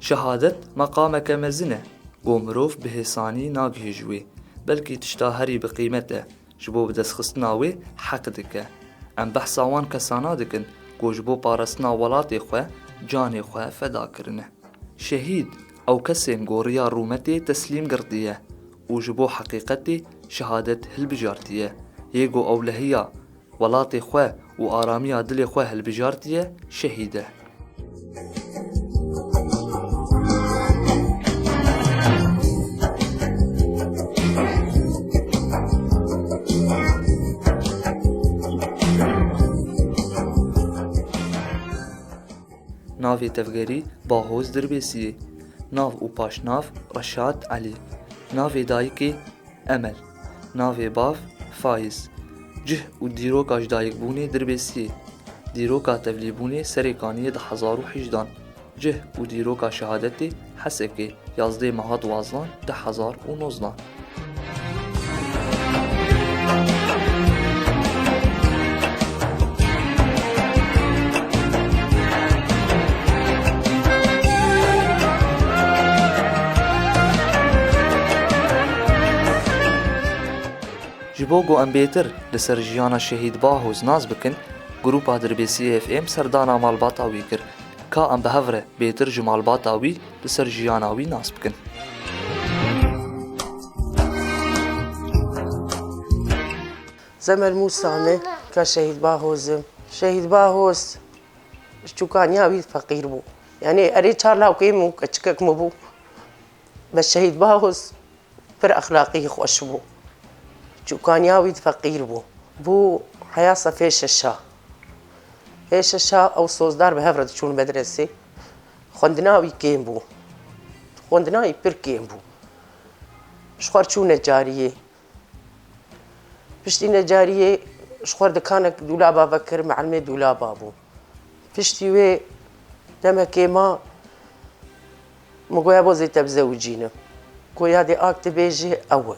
شهادت مقامك مزنه بو مروف بهساني ناگهجوي بلكي تشتاهري بقيمته جبو بدس خستناوي حق دكه ام بحثاوان كسانا دكن گو جبو پارستنا ولاتي خو جاني خو فدا کرنه شهيد او كسين گوريا رومتي تسليم قرديه وجبو حقيقتي شهادت هلبجارتيه يگو اولهيا ولاتي خو وآراميا دلي خو هلبجارتيه شهيده ناوی تفگری باهوز دربیسیه ناو و پاش ناو رشاد علی ناوی دایکی امل ناوی باف فایز جه و دیروکاش دایک بونه دربیسیه دیروکا تفلی بونه سریکانی 2018 جه و دیروکا شهادتی حسکی 11 ماه 12 2019 جبوگو ام بیتر لسر جیانا شهید باهوز ناز بکن گروپا دربیسی اف ام سردانا مالباتاوی کر که ام بهوره بیتر جمالباتاوی لسر جیاناوی ناز بکن زمل موسانه که شهید باهوزم شهید باهوز شوكانياوي فقير بو يعني اريد شارلا وكيمو كشكك مبو بس شهيد باهوز بر اخلاقي خوش بو شوكانياوي فقير بو حياة فيش الشا ايش الشا او صوصدار بهفرد شون مدرسة خندناوي كيم بو خندناوي بر كيم بو شخور شو نجارية بشتي نجارية شخور دكانك دولابا بكر معلمة دولابا بو بشتي وي دما كيما مقويا بوزي تبزوجينا قويا دي اكتبيجي اول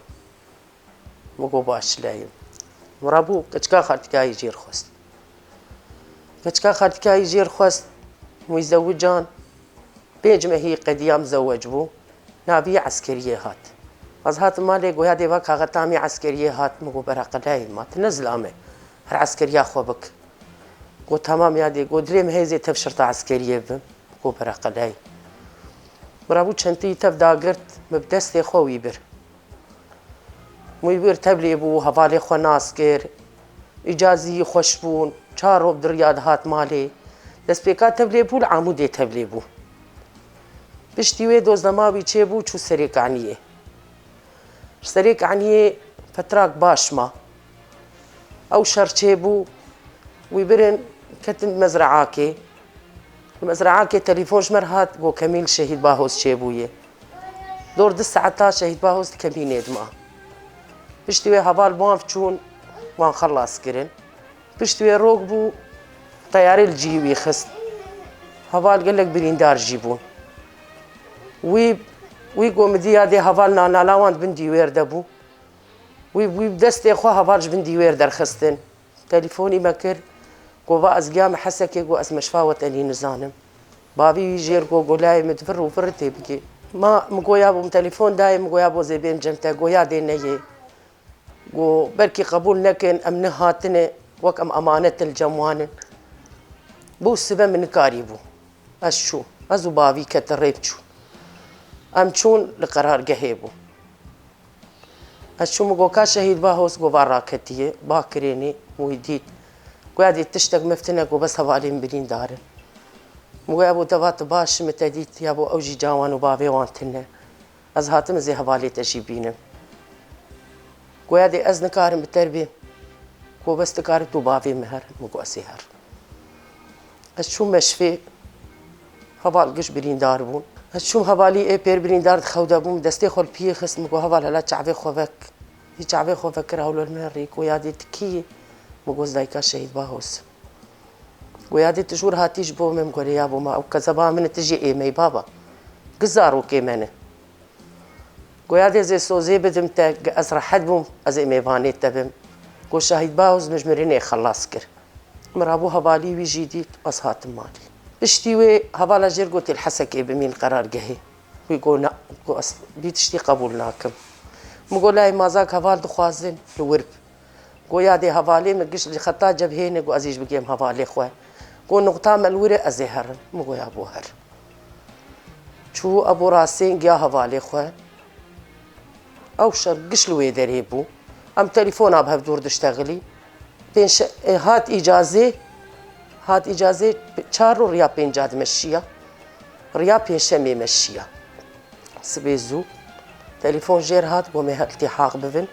مقو باش لايم مرابو كتكا خاتكا يجير خوست كتكا خاتكا يجير خوست ويزوجان بيجمع هي قديام زوج بو نابي عسكرية هات از هات مالي قويا دي باك غتامي عسكرية هات مقو براق لايم ما تنزل امي هر عسكرية خوبك قو تمام يادي قو دريم هيزي تف شرطة عسكرية بم قو براق لايم مرابو چنتي تف داقرت مبدستي خوي بر مويبير تبلي بو هفالي خو ناس كير اجازي خوشبون چارو درياد هات مالي دس بيكا تبلي بو العمودي تبلي بو بشتي وي دوز دماوي چه بو چو سريك عنيه سريك عنيه فتراك باش ما او شر چه بو ويبرن كتن مزرعاكي المزرعاكي تليفون شمر هات قو كميل شهيد باهوز چه بويه دور 10 ساعات شهيد باهوز كمين ادما بشتوي هبال بانف چون وان خلاص كرن بشتوي روق بو طياري الجيوي خست هبال قال لك بريندار جيبون وي قوم دي هادي هبال نانا لاوان بندي وير دبو وي بدستي خو هبالج بندي وير در خستن تليفوني مكر قو باز قام حسكي قو اسم شفاوت اني نزانم بابي يجير قو لاي متفر وفرتي بكي ما مقويا بو تليفون دايم مقويا بو زي بين جنتا قويا دي نيه و بركي قبول نكن أم نهاتنا وك أم أمانة الجموان بو السبب من كاريبو أشو أزو بافي كتريبشو أم شون لقرار جهيبو أشو مقو كاشهيد باهوس قو باراكتيه باكريني ويديد قوادي تشتق مفتنا قو بس هوالين برين دارن مقو أبو دبات باش متديت يابو أوجي جاوان وبافي وانتنا أز هاتم زي هوالي تجيبينم قويا دي از نكارم بالتربية قو بس تكارم تو بافي مهر مقو اسيهر اشو مشفي هبال قش بريندار بون اشو هبالي اي بير بريندار خودا بون دستي خول بيه خس مقو هبال هلا شعبي خوفك هي شعبي خوفك راولو المري قويا دي تكي مقو زدايكا شهيد باهوس قويا دي تجور هاتيش بو مم قولي بو ما او كذبا من تجي اي مي بابا قزارو كيمانه قويا دي زي سوزي بدم تا ازرح حد بوم ازي ميفاني تبم قو شهيد باهوز مجمريني خلاص كر مرابو هبالي ويجي ديت أصهات مالي اشتي وي هوالا جير قلت الحسكي بمين قرار جهي ويقول لا بيتشتي قبولناكم مقول لاي مازاك هوال دخوازن الورب قو يادي هوالي مقش اللي خطا جبهيني قو ازيج بقيم هوالي خواه قو نقطام الوري ازيهر مقول يا ابو هر شو ابو راسين قيا هوالي خواه او شرقش لوي دريبو ام تليفون ابها بدور دشتغلي بينش هات اجازه 4 ريا بينجاد مشيه ريا بينشمي مشيه سبيزو تليفون جير هات قومي التحاق ببن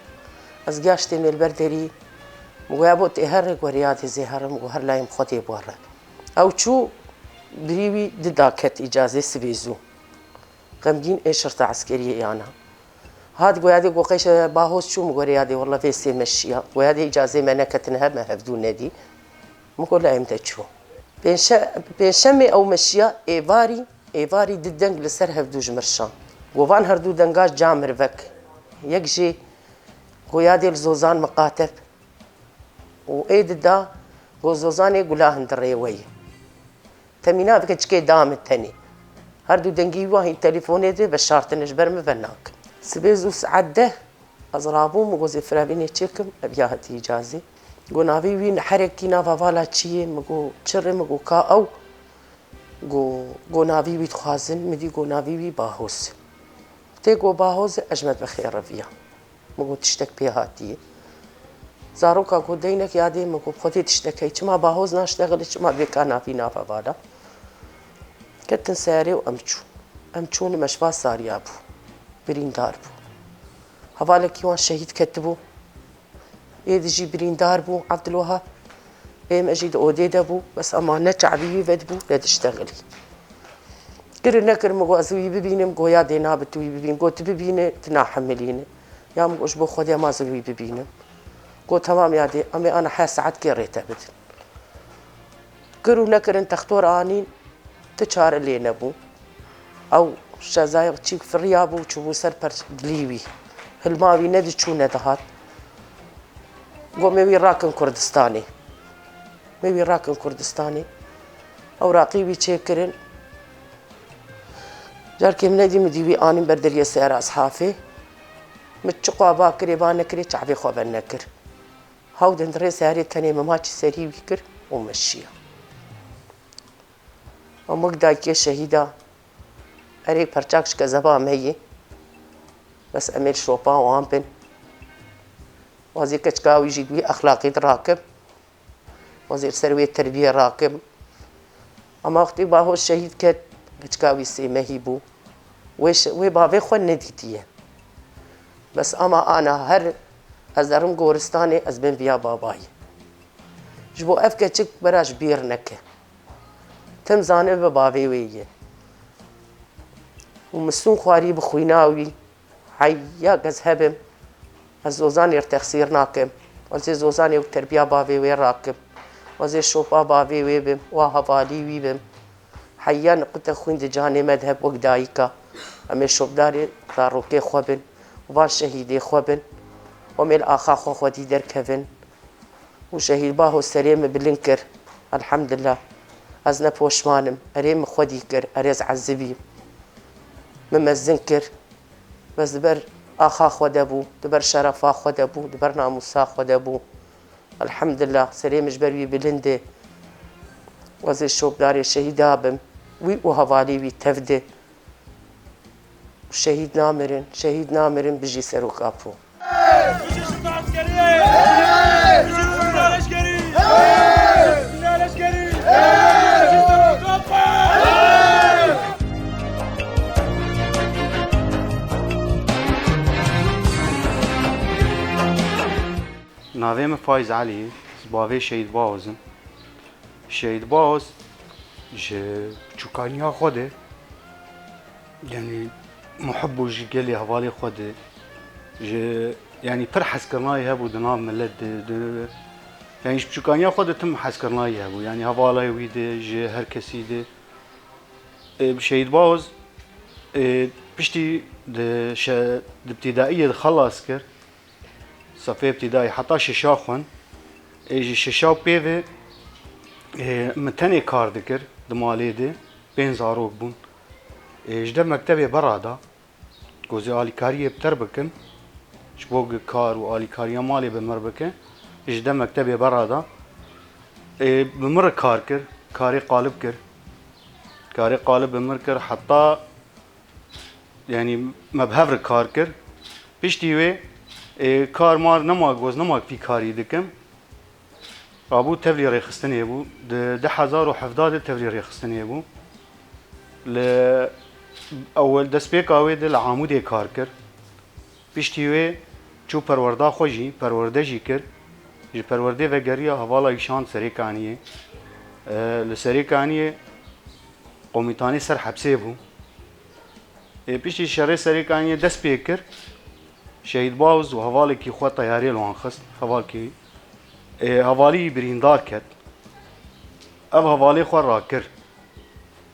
از قاشتي من البردري مقابو تهرق ورياتي زهر مقهر لا يمخطي بورا او شو بريوي دداكت اجازه سبيزو غمجين اي شرطه عسكريه يعني هاد قوادي قوقيش باهوس شو مقوريادي والله في سي مشيه قوادي اجازه منكتنها ما هفدون ندي مقول لا امتى تشو بينشمي او مشيه ايفاري ددنج لسر هفدوج مرشان وفان هردو دنگاش جامر بك يكجي قوادي الزوزان مقاتب وايد دا زوزاني قولاهن دريوي تمينا بك تشكي دام التاني هردو دنگي واهي تليفوني دي بشارت نجبر مفناك سبيزو سعده ازرابو مغوزي فرابيني تشيكم ابياهتي اجازي قو نافي وين حركي نافا فالا تشي مغو تشري مغو كا او قو نافي وي تخازن مدي قو نافي وي باهوس تيقو باهوس اجمد بخير رفيا مغو تشتك بيهاتي زاروكا قو دينك يادي مغو بخوتي تشتكي چما باهوس ناشتغل چما بيكا نافي نافا فالا كتن ساري امچون مشفا ساريابو بريندار بو هوالك يوان شهيد كتبو يدجي بريندار بو عبد الوهاب ايم اجيد اوديدا بو بس امانه شعبي بدبو لا تشتغلي كر نكر مغو ازوي ببينم مغو يا دينا بتوي ببين قو تبينه تنا حملينه يا مغو اشبو خدي ما زوي ببينم قو تمام يا دي امي انا حاس ساعات كريته بد كرو نكر انت اختار انين تشار اللي نبو او شازايق تشيك في الريابو تشوفو سربر دليوي هالماوي ندي تشو ندهات قومي وي راكن كردستاني او راقيبي تشيكرن جاركي مندي مديوي اني بردريه سير اصحافي متشقوا باكري بانكري تعبي خوب النكر هاو دندري ساري تاني مماتش سري بكر ومشيه ومقداكي شهيده اري برچاكش كزبا مهي بس امير شوبا وامبن وزير كشكاوي جدوي اخلاقي راكب وزير سروي التربيه راكب اما اختي باهو الشهيد كت كشكاوي سي مهيبو وي بافي خو نديتيه بس اما انا هر ازرم غورستاني ازبن بيا باباي جبو افكتشك براش بيرنك تم زانه ببافي ويه ومسون خواري بخويناوي حيا قزهبم الزوزان يرتخسير ناكم وزي زوزان يوتربيا بافي وي راكب وزي شوبا بافي ويبم وهفالي ويبم حيا نقطة خوين دجاني مذهب وقدايكا امي شوبداري داروكي خوبن وفال شهيدي خوبن وميل اخا خو خودي دركبن وشهيد باهو سليم بلنكر الحمد لله ازنا بوشمانم اريم خودي كر اريز عزبي ممزنكر بس دبر اخا خودبو دبر شرفا خودبو دبر ناموسا خودبو الحمد لله سليم جبري بلندي وزي الشوب داري شهيدا بم وي وهوالي وي تفدي شهيد نامرن بجي سرو كابو ناویم فایز علی باوی شهید باوزم شهید باوز جه چوکانی ها خوده یعنی محب و جگلی حوالی خوده جه یعنی پر حسکرنایی هبو دنام ملت ده یعنی چوکانی ها خوده تم حسکرنایی هبو یعنی حوالی ویده جه هر کسی ده شهید باوز بشتی ده ابتدائیه خلاص کرد صفي ابتدائي حتى ششا خون ايجي ششا بيفي متني كار دكر دمالي دي بين زاروك بون جدا مكتبي برادا گوزی آلیکاری بتر بکن شبوگ کار و آلیکاری مالی بمر بکن جدا مکتبی برادا بمر کار کر کاری قالب کر کاری قالب بمر کر حتی yani mebhevr kar kir piştî wê kar mar nema goz nema pî karî dikim rabû tevlî rêxistinê bû di 2017 tevlî rêxistinê bû li ewel destpêka wê de li Amûdê kar kir piştî wê çû perwerda xwe jî perwerde jî kir ji perwerdê vegeriya hevala îşand Serêkaniyê li Serêkaniyê Komîtanê ser hepsê bû پشتی شهر سریکانی دست پیکر شهید باوز و حوالی کی خود تیاری لوان خست حوال کی حوالی بریندار کرد اف حوالی خود را کرد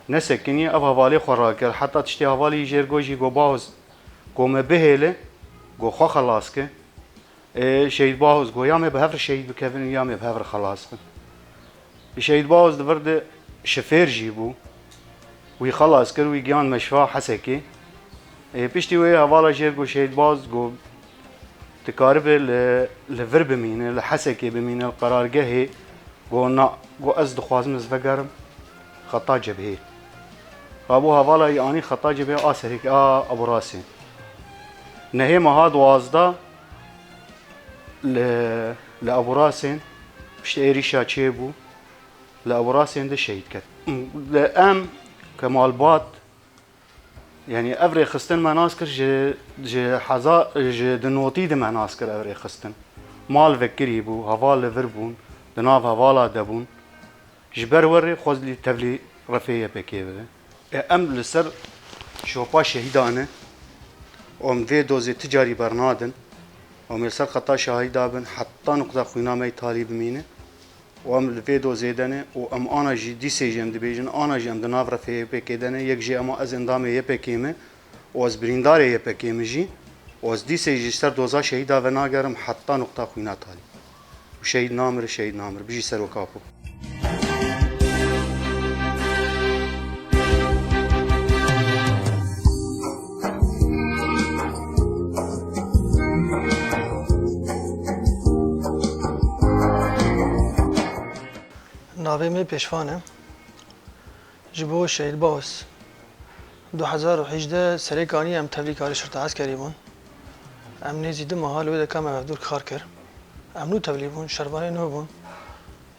نسکنی اف حوالی خود را کرد حتی تشتی حوالی جرگوجی گو باوز گو مبهله گو خو خلاص که شهید باوز گو یا مبهفر شهید بکفن یا مبهفر خلاص کن شهید باوز دورد شفیر جیبو وی خلاص کرد وی گیان مشفا حسکی پشتی وی حوالا جیر گو شهید باز گو تکارب لور بمینه لحسکی بمینه القرارگاهی گو از دخوازم از وگرم خطا جبهه ابو حوالا یعنی خطا جبهه آسری که ابو راسی نهی مها دوازده لابو راسین پشت ایریشا چه بو لابو راسین ده شهید کرد لام كمالبات يعني افري خستن مناسكر جي حزا جي دنوتي دي مناسكر افري خستن مال فكري بو هفال فربون دناف هفالا دبون جبر وري خوز لي تفلي رفيه بكيبه ام لسر شوبا شهيدانه ام في دوزي تجاري برنادن ام لسر خطا شهيدابن حتى نقطه خوينامي طالب مينه وام الفيديو زيدنه وام انا جي دي سيجم دي بيجن انا جي ام دنافره في بكيدنه يك جي اما از اندامه يپكيمه واز برينداري يپكيمه جي واز دي سيجي سر دوزا شهيدا وناگرم حتى نقطه خوينا تالي وشهيد نامر بيجي سر وكابو ناوی می پیشوانه جبو شهید باوس 2018 سریکانی ام تبلیغاری شرطه عسکری بون ام نزیده محال ویده کام افدور کار کر ام نو تبلیغ بون شربانی نو بون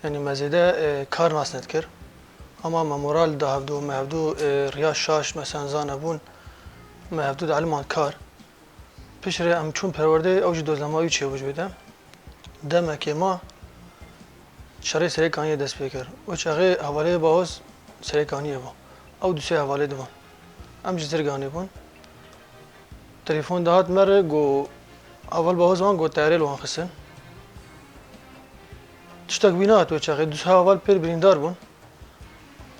یعنی مزیده کار ناسند کر اما مورال ده هفدو مهفدو ریاش شاش مثلا زانه بون مهفدو ده علمان کار پیشره ام چون پرورده اوجی دوزلمایی چه وجوده دمه که ما شرای سریکانی دست بکر و چاقی حواله باوز سریکانیه با او دوسه حواله دوان ام جزرگانی بون تلفون دهات مره گو اول باوز وان گو تیاره لوان خسن تشتاک بینات و چاقی دوسه اول پر بریندار بون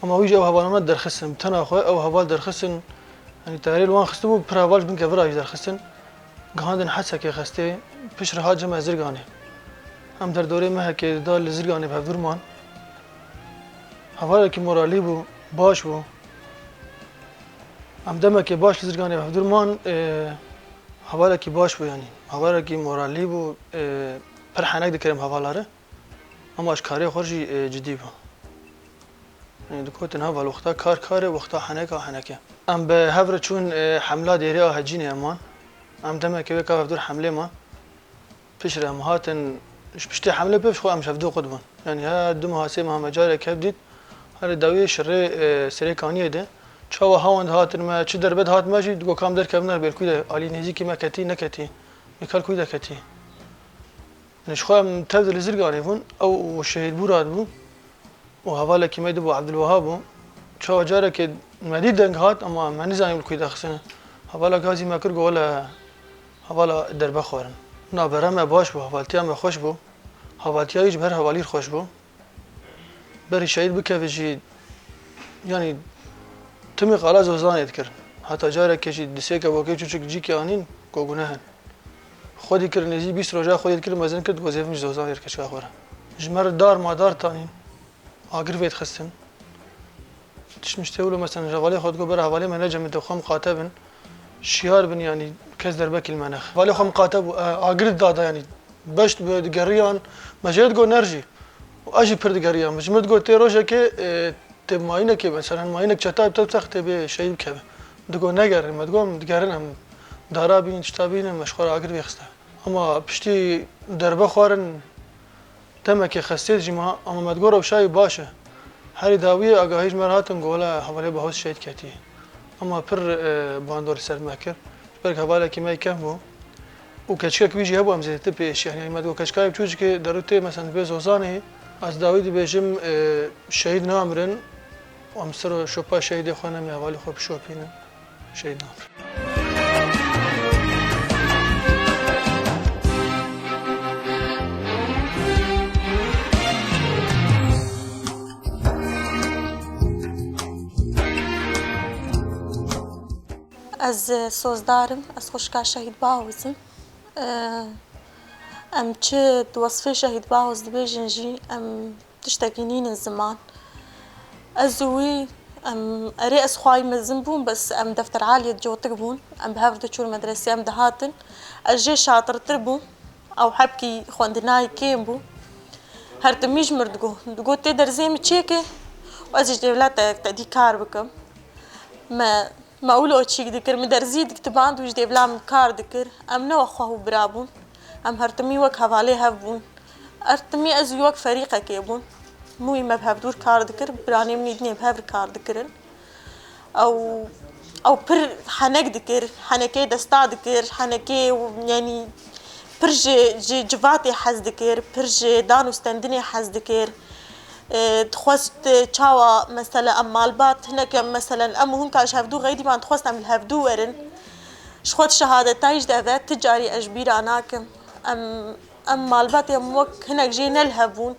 اما ویج او حوالانات در خسن بتنا خواه او حوال در خسن یعنی تیاره لوان خسته بو پر حوالش بین که وراج در خسن گهاندن حدسه که خسته پیش رها جمع زرگانی هم در دوره مه که دال لزرگانی به درمان حواله که مورالی بو باش بو هم دمه که باش لزرگانی به درمان حواله که باش بو یعنی حواله که مورالی بو پر حنک دکرم حوالاره اما اشکاری خورشی جدی بو یعنی دکوتن حوال وقتا کاره وقتا حنکه ام به هفر چون حمله دیری آهجینی امان ام دمه که وکا به دور حمله ما پیش رم هاتن پشتی حمله پیش خو ام شفدو قدبان یعنی ها دو محاسه مهمجاره که بدید هر داوی شره سریکانیه ده چاو هاوند هاتن ما چه دربد هات ماجی دو کام در کبنر بالکوی علی نهزی کی ما کتی نکتی میکال کوی ده کتی نشخو ام تبدل زرگانی بون او شهید بوراد بو و حواله کی میدو عبدالوهاب چاو جاره که مدید دنگ هات اما من نزانیم کوی ده خسنه حواله گازی مکر گولا حواله دربه خورن نابرم باش بو حوالتی هم خوش بو حوالتی هایش بر حوالی خوش بو بری شهید بکه جی یعنی تمی قالا زوزانید کرد حتی جاره که جی دسته که واقعی چوچک جی که آنین گوگونه هن خودی کرد نزی 20 روزه خودی کرد مزن کرد گوزیف مش زوزانید کشکا خوره جمر دار مادار تانین آگر وید خستن تشمشتولو مثلا جوالي خود قبر حوالي ما نجم دخم قاتبن شيار بن يعني كز دربك المناخ حوالي خم قاتب اقرد دادا يعني بشت بدقريان مجرد جو نرجي واجي بردقريان مجمد جو تيروجا كي تب ماينك مثلا ماينك شتاب تبتخ تبي شيء كذا دقو نجر ما تقوم دقرنهم دارابين شتابين مشخور اقرد بيخسته اما بشتي دربه خوارن تمك خسيت جما اما ما تقول شاي باشه هری داویه آگاهیش مرهاتن گولا حواله به هوس شهید کتی اما پر باندور سر مکر برک حواله کی می کم بو و کچک بیجی هبو امزه تپیش یعنی ما دو کچکای بچوش که دروته مثلا به زوزانه از داوید بیجم شهید نامرن و امسر شوپا شهید خانه می حواله خوب شوپینن شهید نامرن از سوزدارم از خوشکا شهید باوزم ام چه وصفه شهید باوز دبیجن جی ام تشتاقينين الزمان ازوي ام اري از خواي مزم بون بس ام دفتر عالية جوتك بون ام بهافدو شو المدرسة ام دهاتن الجي شاطر تربو او حبكي خواندناي كيم بو هرتميج مردقو تقدر زي متشيكي وازج دولات تأدي كار بكم ما اولو تشيك دكر مدرزي دكتبان دوش دي بلام كار دكر ام نو اخوه برابون ام هرتمي وك هفالي هفبون ارتمي ازوي وك فريقه كيبون موي ما بهبدور كار دكر براني من يدني بهبر كار دكرن او بر حنك دكر حنكي دستا دكر حنكي يعني برجي جواتي حز دكر برجي دانو ستندني حز دكر تخوست تشاوا مثلا ام مالبات هناك مثلا ام هون كاش هفدو غيدي ما تخوست ام الهفدو ورن شخوت شهادة تايج دافات تجاري اجبير اناكم ام مالبات يم وك هناك جينا الهبون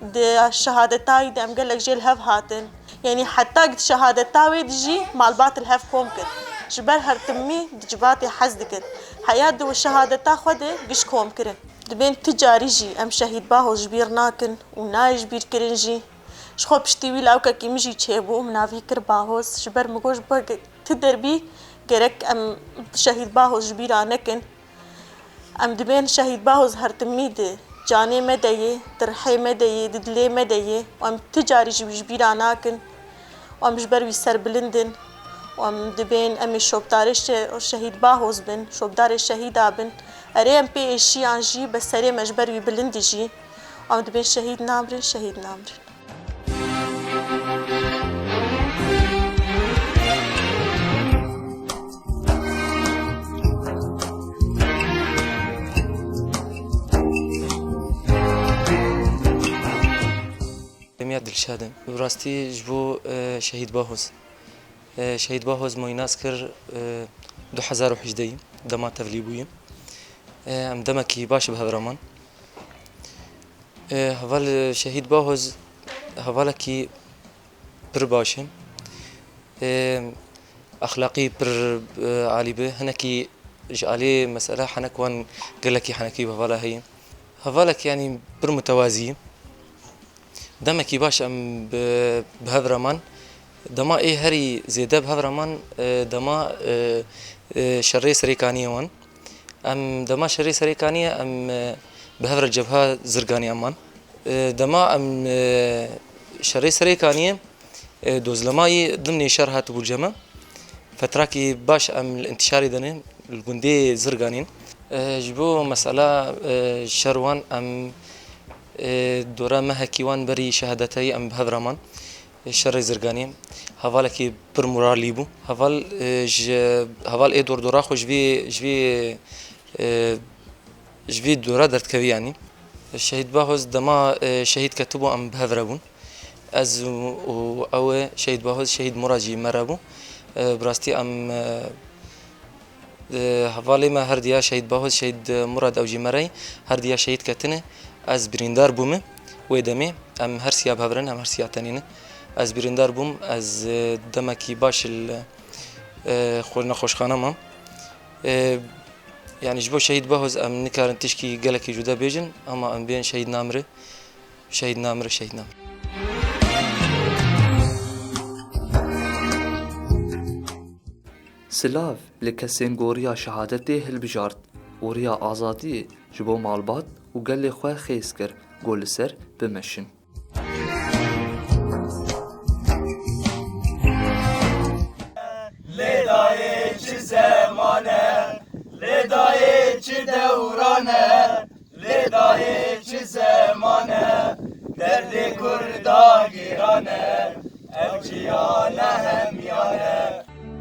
دي الشهادة تاي دي ام قالك جي الهف هاتن يعني حتى قد شهادة تاوي دجي مالبات الهف كومكن جبال هرتمي دجباتي حزدكن حياة دو الشهادة تاخده قش كومكرن دبين تجاري جي ام شهيد باهو جبير ناكن وناي جبير كرنجي شخو بشتيوي لاوكا كيمجي تشيبو منافي كر باهوس جبر مقوش بق تدربي قرك ام شهيد باهو جبير انكن ام دبين شهيد باهو هرتمي دي جاني مديه ترحي مديه ددلي مديه وام تجاري جبير اناكن وام جبر ويسر بلندن وام دبين امي شوبدارش شهيد باهوز بن شوبدار الشهيدة بن اريم بي اشي عنجي بس اري مجبر ويبلند جي وام دبين شهيد نامرن شهيد نامرن دمياط دلشادم براستي جبو شهيد باهوز شهيد باهوز موي ناسكر 2011 دما تفليبويم ام دمكي باش بهبرمان هفال شهيد باهوز هفالكي بر باشم اخلاقي بر عالي به هنكي جالي مسألة حنك وان قالكي حنكي بهفالا هي هفالك يعني بر متوازي دمكي باش ام بهبرمان دما ايه هري زيدا بهبرمان دما شري سريكانية وان ام دما شري سريكانية ام بهبر الجبهة زرقانية امان دما ام شري سريكانية دوزلماي ضمن شرها تبو الجمع فتراكي باش ام الانتشاري دني الجندي زرقانين جبو مسألة شروان ام دورا مهكيوان بري شهادتي ام بهبرمان شري زرقاني هفالكي بر موراليبو هفال اي دورا خو جبي دورا درت كبي يعني الشهيد باهوز دما شهيد كتبو ام بهبربون از او شهيد باهوز شهيد مراجي مرابو براستي ام هفالي ما هرديا شهيد باهوز شهيد مراد او جي مري هرديا شهيد كتنه از بريندار بومه ويدمي ام هرسيا بهبرن ام هرسيا تنينه از بريندار بوم از دمكي باش خولنا خوشخانه ما يعني جبو شهيد باهوز ام نكارن تشكي قالكي جودا بيجن اما ام بين شهيد نامره Silav li kesên goriya şehadetê hilbijart û riya azadiyê ji bo malbat û gelê xwe xêz kir got li ser bimeşin.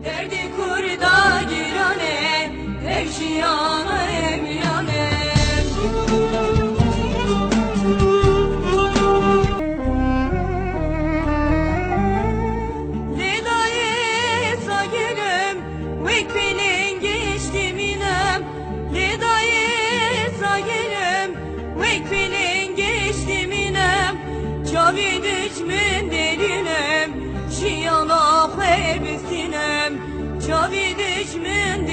Derdi kurda girane, evşiyana emyane. Ledaye sagirim, vekfinin geçtiminem. Ledaye sagirim, vekfinin geçtiminem. Çavi düşmün derinem, şiyana hepsinem. Çavi düşmün